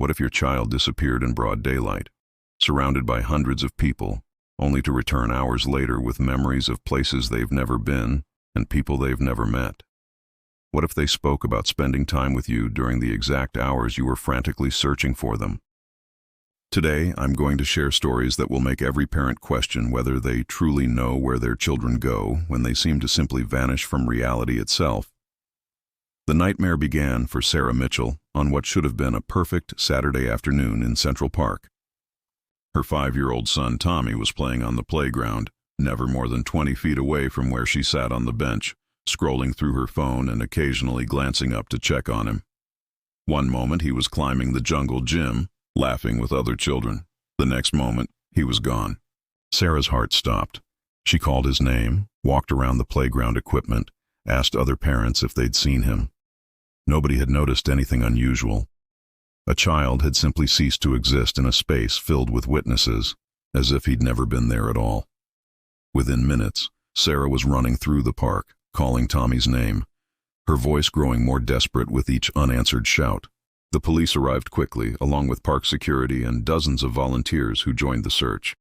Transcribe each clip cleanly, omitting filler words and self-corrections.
What if your child disappeared in broad daylight, surrounded by hundreds of people, only to return hours later with memories of places they've never been and people they've never met? What if they spoke about spending time with you during the exact hours you were frantically searching for them? Today, I'm going to share stories that will make every parent question whether they truly know where their children go when they seem to simply vanish from reality itself. The nightmare began for Sarah Mitchell on what should have been a perfect Saturday afternoon in Central Park. Her 5-year-old son Tommy was playing on the playground, never more than 20 feet away from where she sat on the bench, scrolling through her phone and occasionally glancing up to check on him. One moment he was climbing the jungle gym, laughing with other children. The next moment, he was gone. Sarah's heart stopped. She called his name, walked around the playground equipment, asked other parents if they'd seen him. Nobody had noticed anything unusual. A child had simply ceased to exist in a space filled with witnesses, as if he'd never been there at all. Within minutes, Sarah was running through the park, calling Tommy's name, her voice growing more desperate with each unanswered shout. The police arrived quickly, along with park security and dozens of volunteers who joined the search.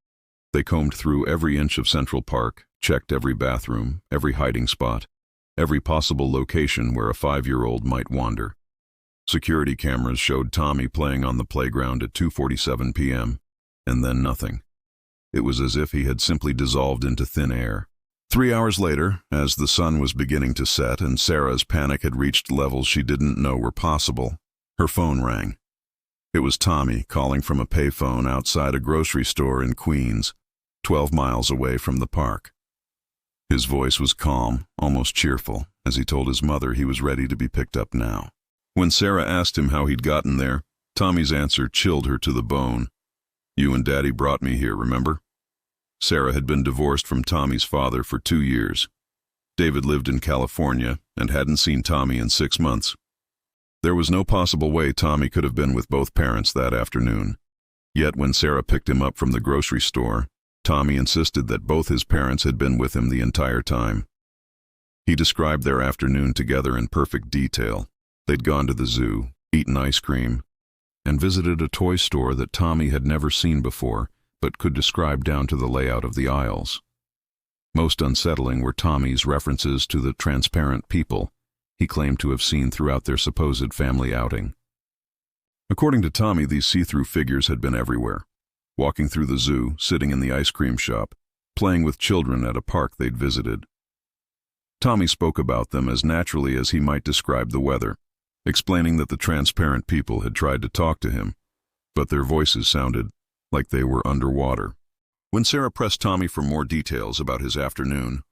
They combed through every inch of Central Park, checked every bathroom, every hiding spot, every possible location where a 5-year-old might wander. Security cameras showed Tommy playing on the playground at 2:47 p.m., and then nothing. It was as if he had simply dissolved into thin air. 3 hours later, as the sun was beginning to set and Sarah's panic had reached levels she didn't know were possible, her phone rang. It was Tommy calling from a payphone outside a grocery store in Queens, 12 miles away from the park. His voice was calm, almost cheerful, as he told his mother he was ready to be picked up now. When Sarah asked him how he'd gotten there, Tommy's answer chilled her to the bone. "You and Daddy brought me here, remember?" Sarah had been divorced from Tommy's father for 2 years. David lived in California and hadn't seen Tommy in 6 months. There was no possible way Tommy could have been with both parents that afternoon. Yet when Sarah picked him up from the grocery store, Tommy insisted that both his parents had been with him the entire time. He described their afternoon together in perfect detail. They'd gone to the zoo, eaten ice cream, and visited a toy store that Tommy had never seen before, but could describe down to the layout of the aisles. Most unsettling were Tommy's references to the transparent people he claimed to have seen throughout their supposed family outing. According to Tommy, these see-through figures had been everywhere, walking through the zoo, sitting in the ice cream shop, playing with children at a park they'd visited. Tommy spoke about them as naturally as he might describe the weather, explaining that the transparent people had tried to talk to him, but their voices sounded like they were underwater. When Sarah pressed Tommy for more details about his afternoon,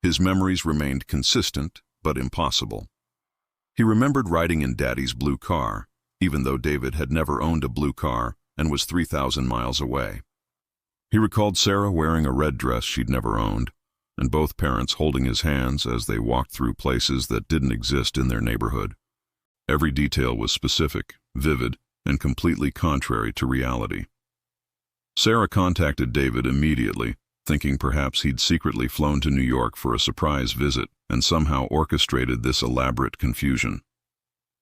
his memories remained consistent but impossible. He remembered riding in Daddy's blue car, even though David had never owned a blue car and was 3,000 miles away. He recalled Sarah wearing a red dress she'd never owned, and both parents holding his hands as they walked through places that didn't exist in their neighborhood. Every detail was specific, vivid, and completely contrary to reality. Sarah contacted David immediately, thinking perhaps he'd secretly flown to New York for a surprise visit and somehow orchestrated this elaborate confusion.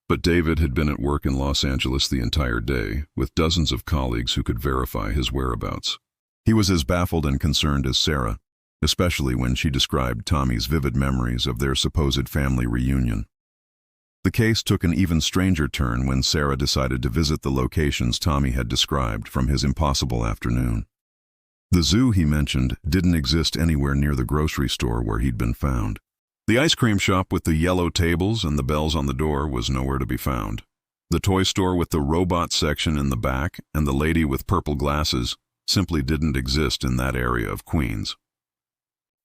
But David had been at work in Los Angeles the entire day, with dozens of colleagues who could verify his whereabouts. He was as baffled and concerned as Sarah, especially when she described Tommy's vivid memories of their supposed family reunion. The case took an even stranger turn when Sarah decided to visit the locations Tommy had described from his impossible afternoon. The zoo he mentioned didn't exist anywhere near the grocery store where he'd been found. The ice cream shop with the yellow tables and the bells on the door was nowhere to be found. The toy store with the robot section in the back and the lady with purple glasses simply didn't exist in that area of Queens.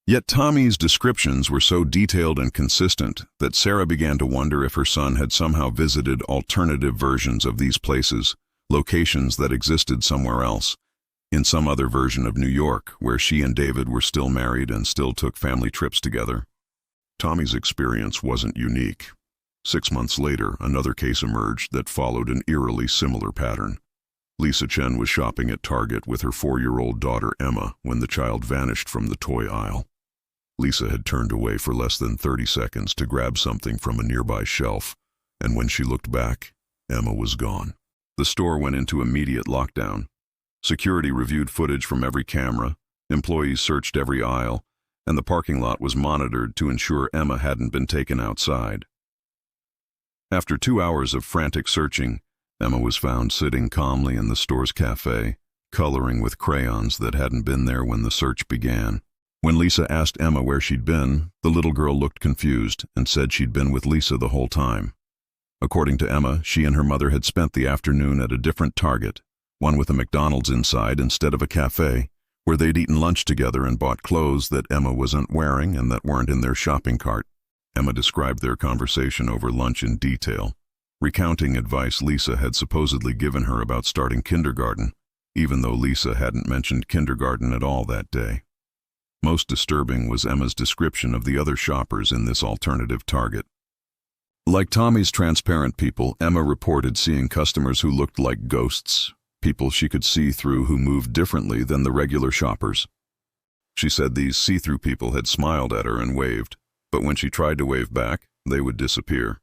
Yet Tommy's descriptions were so detailed and consistent that Sarah began to wonder if her son had somehow visited alternative versions of these places, locations that existed somewhere else, in some other version of New York, where she and David were still married and still took family trips together. Tommy's experience wasn't unique. 6 months later, another case emerged that followed an eerily similar pattern. Lisa Chen was shopping at Target with her 4-year-old daughter Emma when the child vanished from the toy aisle. Lisa had turned away for less than 30 seconds to grab something from a nearby shelf, and when she looked back, Emma was gone. The store went into immediate lockdown. Security reviewed footage from every camera, employees searched every aisle, and the parking lot was monitored to ensure Emma hadn't been taken outside. After 2 hours of frantic searching, Emma was found sitting calmly in the store's cafe, coloring with crayons that hadn't been there when the search began. When Lisa asked Emma where she'd been, the little girl looked confused and said she'd been with Lisa the whole time. According to Emma, she and her mother had spent the afternoon at a different Target, one with a McDonald's inside instead of a cafe, where they'd eaten lunch together and bought clothes that Emma wasn't wearing and that weren't in their shopping cart. Emma described their conversation over lunch in detail, recounting advice Lisa had supposedly given her about starting kindergarten, even though Lisa hadn't mentioned kindergarten at all that day. Most disturbing was Emma's description of the other shoppers in this alternative Target. Like Tommy's transparent people, Emma reported seeing customers who looked like ghosts, people she could see through who moved differently than the regular shoppers. She said these see-through people had smiled at her and waved, but when she tried to wave back, they would disappear.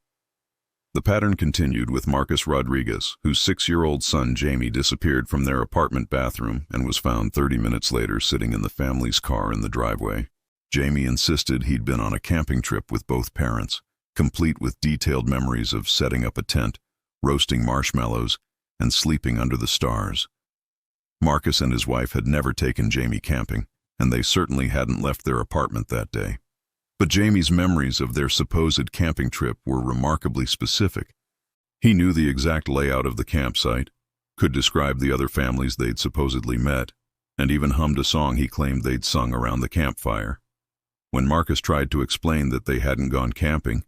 The pattern continued with Marcus Rodriguez, whose 6-year-old son Jamie disappeared from their apartment bathroom and was found 30 minutes later sitting in the family's car in the driveway. Jamie insisted he'd been on a camping trip with both parents, complete with detailed memories of setting up a tent, roasting marshmallows, and sleeping under the stars. Marcus and his wife had never taken Jamie camping, and they certainly hadn't left their apartment that day. But Jamie's memories of their supposed camping trip were remarkably specific. He knew the exact layout of the campsite, could describe the other families they'd supposedly met, and even hummed a song he claimed they'd sung around the campfire. When Marcus tried to explain that they hadn't gone camping,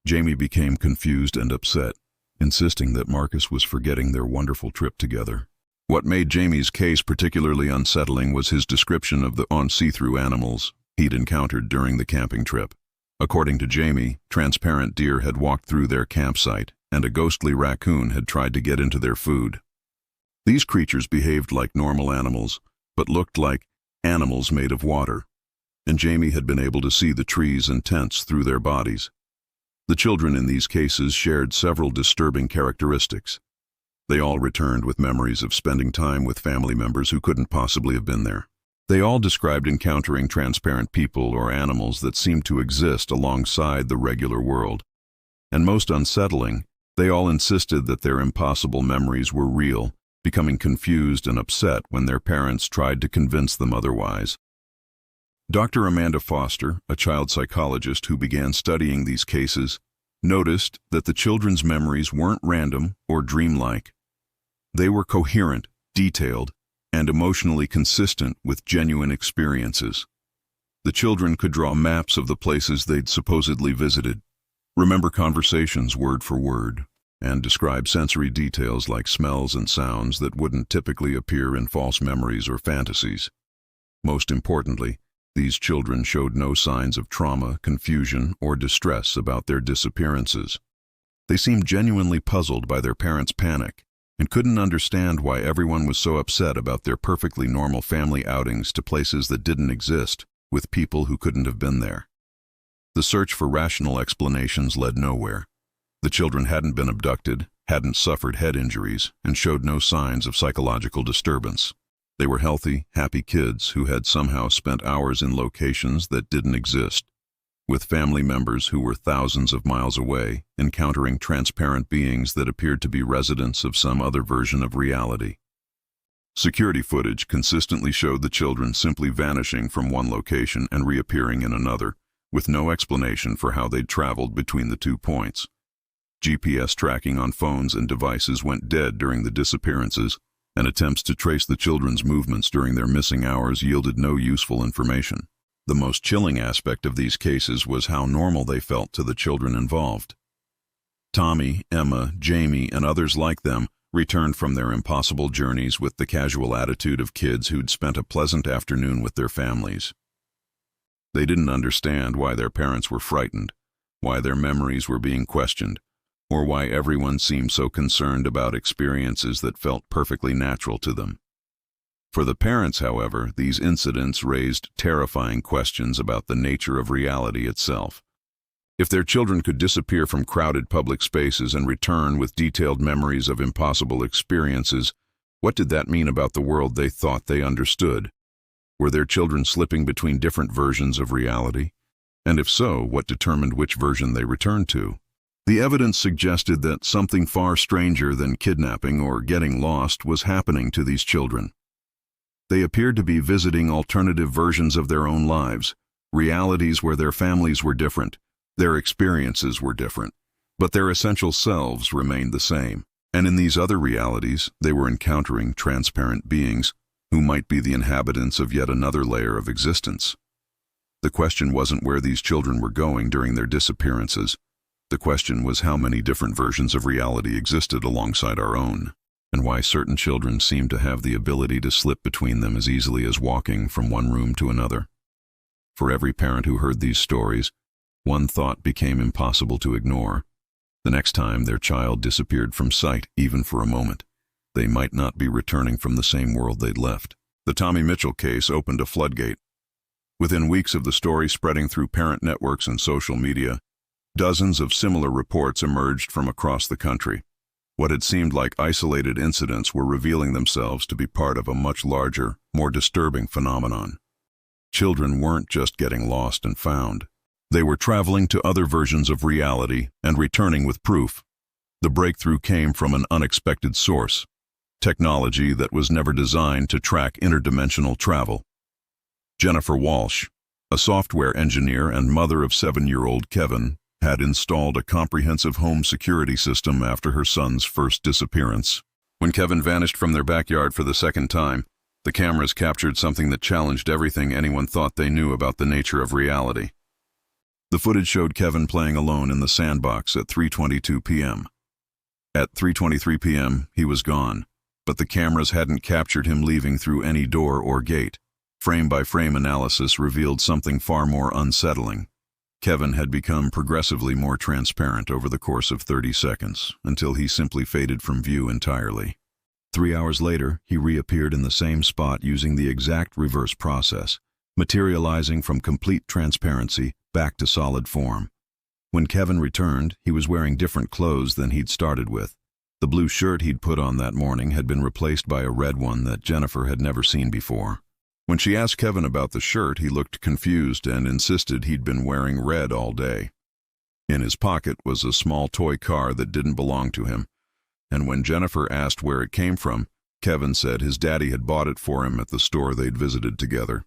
Jamie became confused and upset, insisting that Marcus was forgetting their wonderful trip together. What made Jamie's case particularly unsettling was his description of the see-through animals he'd encountered during the camping trip. According to Jamie, transparent deer had walked through their campsite, and a ghostly raccoon had tried to get into their food. These creatures behaved like normal animals, but looked like animals made of water, and Jamie had been able to see the trees and tents through their bodies. The children in these cases shared several disturbing characteristics. They all returned with memories of spending time with family members who couldn't possibly have been there. They all described encountering transparent people or animals that seemed to exist alongside the regular world. And most unsettling, they all insisted that their impossible memories were real, becoming confused and upset when their parents tried to convince them otherwise. Dr. Amanda Foster, a child psychologist who began studying these cases, noticed that the children's memories weren't random or dreamlike. They were coherent, detailed, and emotionally consistent with genuine experiences. The children could draw maps of the places they'd supposedly visited, remember conversations word for word, and describe sensory details like smells and sounds that wouldn't typically appear in false memories or fantasies. Most importantly, these children showed no signs of trauma, confusion, or distress about their disappearances. They seemed genuinely puzzled by their parents' panic and couldn't understand why everyone was so upset about their perfectly normal family outings to places that didn't exist, with people who couldn't have been there. The search for rational explanations led nowhere. The children hadn't been abducted, hadn't suffered head injuries, and showed no signs of psychological disturbance. They were healthy, happy kids who had somehow spent hours in locations that didn't exist, with family members who were thousands of miles away, encountering transparent beings that appeared to be residents of some other version of reality. Security footage consistently showed the children simply vanishing from one location and reappearing in another, with no explanation for how they'd traveled between the 2 points. GPS tracking on phones and devices went dead during the disappearances, and attempts to trace the children's movements during their missing hours yielded no useful information. The most chilling aspect of these cases was how normal they felt to the children involved. Tommy, Emma, Jamie, and others like them returned from their impossible journeys with the casual attitude of kids who'd spent a pleasant afternoon with their families. They didn't understand why their parents were frightened, why their memories were being questioned, or why everyone seemed so concerned about experiences that felt perfectly natural to them. For the parents, however, these incidents raised terrifying questions about the nature of reality itself. If their children could disappear from crowded public spaces and return with detailed memories of impossible experiences, what did that mean about the world they thought they understood? Were their children slipping between different versions of reality? And if so, what determined which version they returned to? The evidence suggested that something far stranger than kidnapping or getting lost was happening to these children. They appeared to be visiting alternative versions of their own lives, realities where their families were different, their experiences were different, but their essential selves remained the same. And in these other realities, they were encountering transparent beings who might be the inhabitants of yet another layer of existence. The question wasn't where these children were going during their disappearances. The question was how many different versions of reality existed alongside our own, and why certain children seemed to have the ability to slip between them as easily as walking from one room to another. For every parent who heard these stories, one thought became impossible to ignore. The next time their child disappeared from sight, even for a moment, they might not be returning from the same world they'd left. The Tommy Mitchell case opened a floodgate. Within weeks of the story spreading through parent networks and social media, dozens of similar reports emerged from across the country. What had seemed like isolated incidents were revealing themselves to be part of a much larger, more disturbing phenomenon. Children weren't just getting lost and found. They were traveling to other versions of reality and returning with proof. The breakthrough came from an unexpected source, technology that was never designed to track interdimensional travel. Jennifer Walsh, a software engineer and mother of 7-year-old Kevin, had installed a comprehensive home security system after her son's first disappearance. When Kevin vanished from their backyard for the second time, the cameras captured something that challenged everything anyone thought they knew about the nature of reality. The footage showed Kevin playing alone in the sandbox at 3:22 p.m. At 3:23 p.m., he was gone, but the cameras hadn't captured him leaving through any door or gate. Frame-by-frame analysis revealed something far more unsettling. Kevin had become progressively more transparent over the course of 30 seconds, until he simply faded from view entirely. 3 hours later, he reappeared in the same spot using the exact reverse process, materializing from complete transparency back to solid form. When Kevin returned, he was wearing different clothes than he'd started with. The blue shirt he'd put on that morning had been replaced by a red one that Jennifer had never seen before. When she asked Kevin about the shirt, he looked confused and insisted he'd been wearing red all day. In his pocket was a small toy car that didn't belong to him, and when Jennifer asked where it came from, Kevin said his daddy had bought it for him at the store they'd visited together.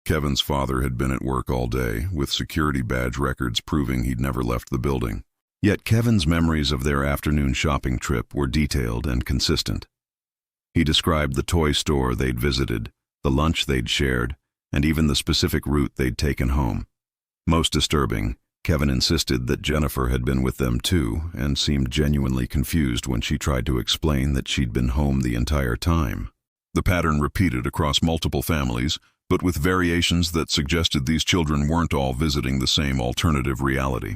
Kevin's father had been at work all day, with security badge records proving he'd never left the building. Yet Kevin's memories of their afternoon shopping trip were detailed and consistent. He described the toy store they'd visited, the lunch they'd shared, and even the specific route they'd taken home. Most disturbing, Kevin insisted that Jennifer had been with them too, and seemed genuinely confused when she tried to explain that she'd been home the entire time. The pattern repeated across multiple families, but with variations that suggested these children weren't all visiting the same alternative reality.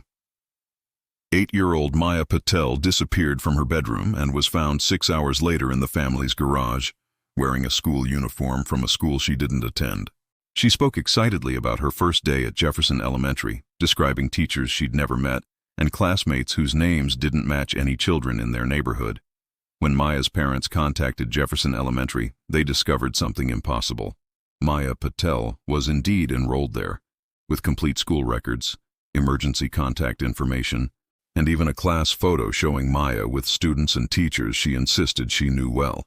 8-year-old Maya Patel disappeared from her bedroom and was found 6 hours later in the family's garage, wearing a school uniform from a school she didn't attend. She spoke excitedly about her first day at Jefferson Elementary, describing teachers she'd never met and classmates whose names didn't match any children in their neighborhood. When Maya's parents contacted Jefferson Elementary, they discovered something impossible. Maya Patel was indeed enrolled there, with complete school records, emergency contact information, and even a class photo showing Maya with students and teachers she insisted she knew well.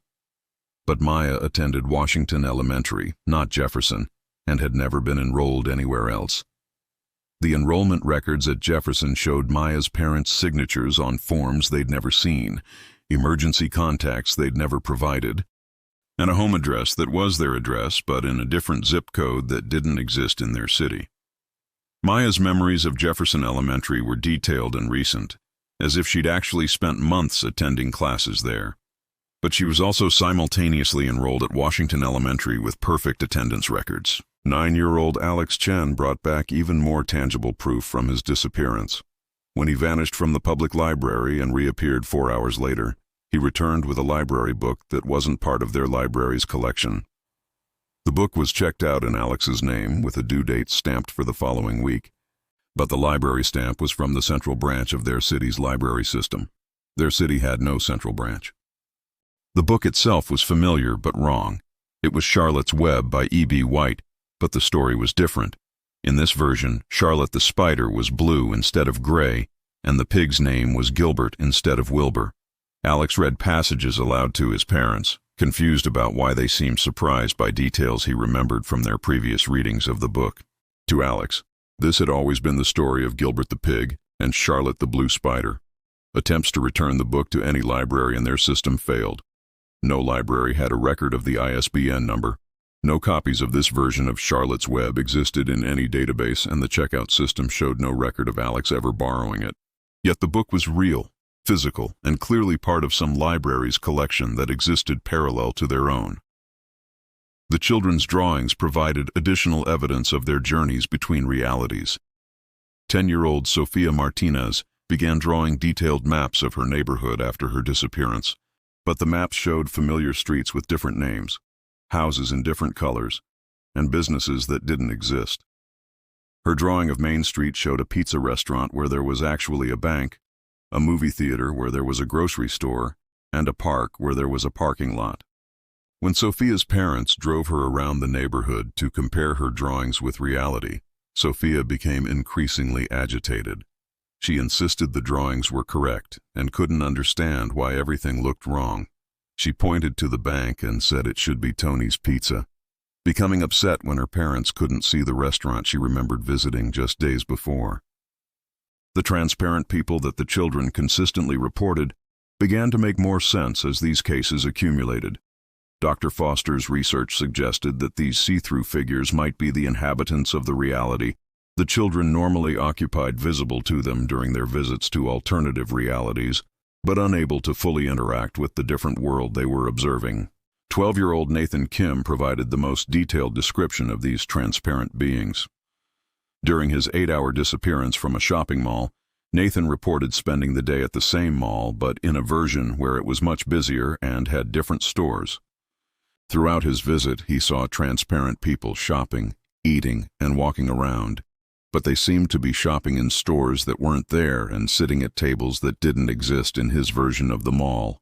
But Maya attended Washington Elementary, not Jefferson, and had never been enrolled anywhere else. The enrollment records at Jefferson showed Maya's parents' signatures on forms they'd never seen, emergency contacts they'd never provided, and a home address that was their address but in a different zip code that didn't exist in their city. Maya's memories of Jefferson Elementary were detailed and recent, as if she'd actually spent months attending classes there. But she was also simultaneously enrolled at Washington Elementary with perfect attendance records. 9-year-old Alex Chen brought back even more tangible proof from his disappearance. When he vanished from the public library and reappeared 4 hours later, he returned with a library book that wasn't part of their library's collection. The book was checked out in Alex's name with a due date stamped for the following week, But the library stamp was from the central branch of their city's library system. Their city had no central branch. The book itself was familiar but wrong. It was Charlotte's Web by E.B. White, but the story was different. In this version, Charlotte the spider was blue instead of gray, and the pig's name was Gilbert instead of Wilbur. Alex read passages aloud to his parents, confused about why they seemed surprised by details he remembered from their previous readings of the book. To Alex, this had always been the story of Gilbert the pig and Charlotte the blue spider. Attempts to return the book to any library in their system failed. No library had a record of the ISBN number. No copies of this version of Charlotte's Web existed in any database, and the checkout system showed no record of Alex ever borrowing it. Yet the book was real, physical, and clearly part of some library's collection that existed parallel to their own. The children's drawings provided additional evidence of their journeys between realities. 10-year-old Sofia Martinez began drawing detailed maps of her neighborhood after her disappearance, but the maps showed familiar streets with different names, houses in different colors, and businesses that didn't exist. Her drawing of Main Street showed a pizza restaurant where there was actually a bank, a movie theater where there was a grocery store, and a park where there was a parking lot. When Sophia's parents drove her around the neighborhood to compare her drawings with reality, Sophia became increasingly agitated. She insisted the drawings were correct and couldn't understand why everything looked wrong. She pointed to the bank and said it should be Tony's Pizza, becoming upset when her parents couldn't see the restaurant she remembered visiting just days before. The transparent people that the children consistently reported began to make more sense as these cases accumulated. Dr. Foster's research suggested that these see-through figures might be the inhabitants of the reality the children normally occupied visible to them during their visits to alternative realities, but unable to fully interact with the different world they were observing. 12-year-old Nathan Kim provided the most detailed description of these transparent beings. During his 8-hour disappearance from a shopping mall, Nathan reported spending the day at the same mall, but in a version where it was much busier and had different stores. Throughout his visit, he saw transparent people shopping, eating, and walking around, but they seemed to be shopping in stores that weren't there and sitting at tables that didn't exist in his version of the mall.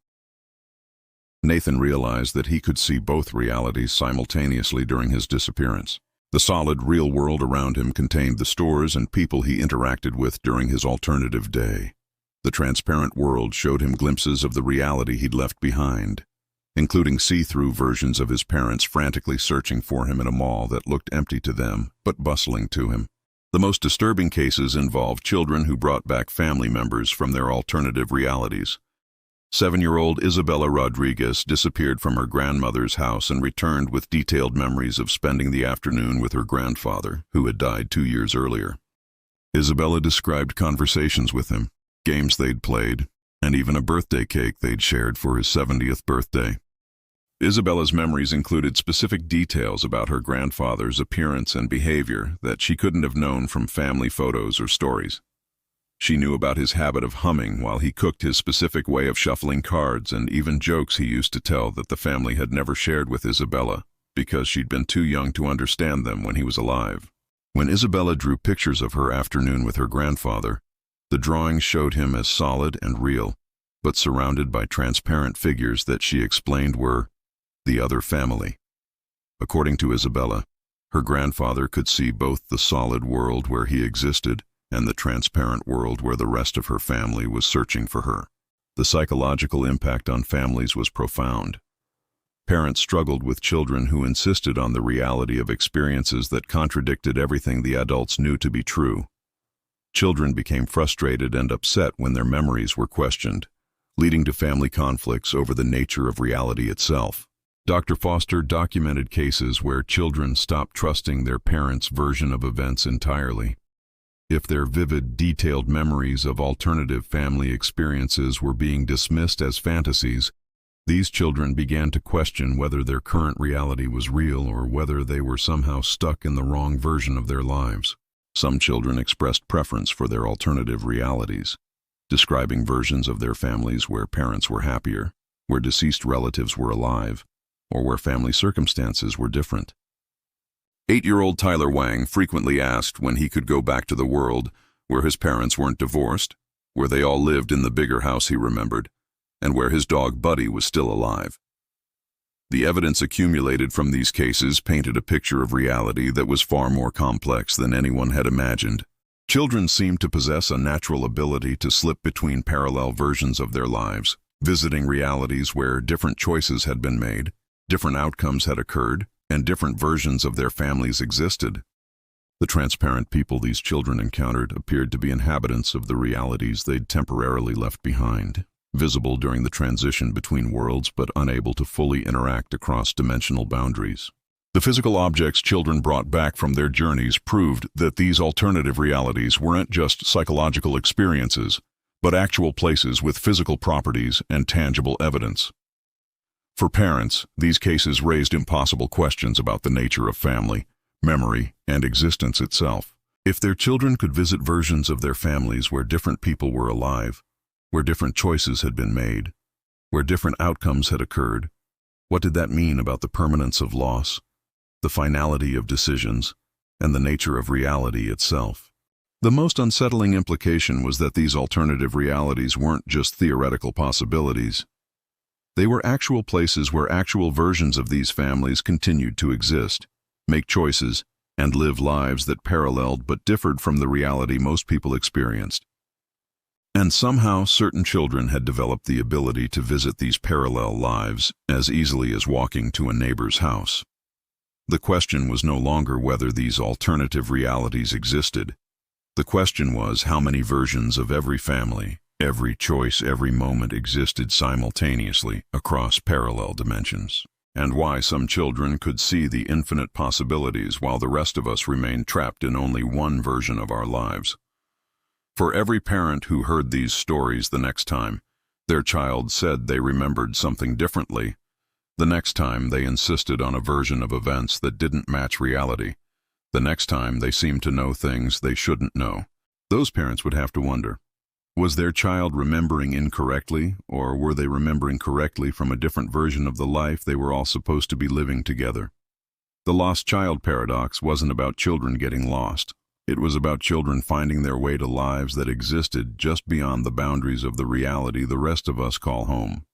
Nathan realized that he could see both realities simultaneously during his disappearance. The solid, real world around him contained the stores and people he interacted with during his alternative day. The transparent world showed him glimpses of the reality he'd left behind, including see-through versions of his parents frantically searching for him in a mall that looked empty to them, but bustling to him. The most disturbing cases involved children who brought back family members from their alternative realities. 7-year-old Isabella Rodriguez disappeared from her grandmother's house and returned with detailed memories of spending the afternoon with her grandfather, who had died 2 years earlier. Isabella described conversations with him, games they'd played, and even a birthday cake they'd shared for his 70th birthday. Isabella's memories included specific details about her grandfather's appearance and behavior that she couldn't have known from family photos or stories. She knew about his habit of humming while he cooked, his specific way of shuffling cards, and even jokes he used to tell that the family had never shared with Isabella because she'd been too young to understand them when he was alive. When Isabella drew pictures of her afternoon with her grandfather, the drawings showed him as solid and real, but surrounded by transparent figures that she explained were the other family. According to Isabella, her grandfather could see both the solid world where he existed and the transparent world where the rest of her family was searching for her. The psychological impact on families was profound. Parents struggled with children who insisted on the reality of experiences that contradicted everything the adults knew to be true. Children became frustrated and upset when their memories were questioned, leading to family conflicts over the nature of reality itself. Dr. Foster documented cases where children stopped trusting their parents' version of events entirely. If their vivid, detailed memories of alternative family experiences were being dismissed as fantasies, these children began to question whether their current reality was real or whether they were somehow stuck in the wrong version of their lives. Some children expressed preference for their alternative realities, describing versions of their families where parents were happier, where deceased relatives were alive, or where family circumstances were different. 8-year-old Tyler Wang frequently asked when he could go back to the world where his parents weren't divorced, where they all lived in the bigger house he remembered, and where his dog Buddy was still alive. The evidence accumulated from these cases painted a picture of reality that was far more complex than anyone had imagined. Children seemed to possess a natural ability to slip between parallel versions of their lives, visiting realities where different choices had been made, different outcomes had occurred, and different versions of their families existed. The transparent people these children encountered appeared to be inhabitants of the realities they'd temporarily left behind, visible during the transition between worlds but unable to fully interact across dimensional boundaries. The physical objects children brought back from their journeys proved that these alternative realities weren't just psychological experiences, but actual places with physical properties and tangible evidence. For parents, these cases raised impossible questions about the nature of family, memory, and existence itself. If their children could visit versions of their families where different people were alive, where different choices had been made, where different outcomes had occurred, what did that mean about the permanence of loss, the finality of decisions, and the nature of reality itself? The most unsettling implication was that these alternative realities weren't just theoretical possibilities. They were actual places where actual versions of these families continued to exist, make choices, and live lives that paralleled but differed from the reality most people experienced. And somehow certain children had developed the ability to visit these parallel lives as easily as walking to a neighbor's house. The question was no longer whether these alternative realities existed. The question was how many versions of every family, every choice, every moment existed simultaneously across parallel dimensions, and why some children could see the infinite possibilities while the rest of us remained trapped in only one version of our lives. For every parent who heard these stories the next time their child said they remembered something differently, the next time they insisted on a version of events that didn't match reality, the next time they seemed to know things they shouldn't know, those parents would have to wonder, was their child remembering incorrectly, or were they remembering correctly from a different version of the life they were all supposed to be living together? The lost child paradox wasn't about children getting lost. It was about children finding their way to lives that existed just beyond the boundaries of the reality the rest of us call home.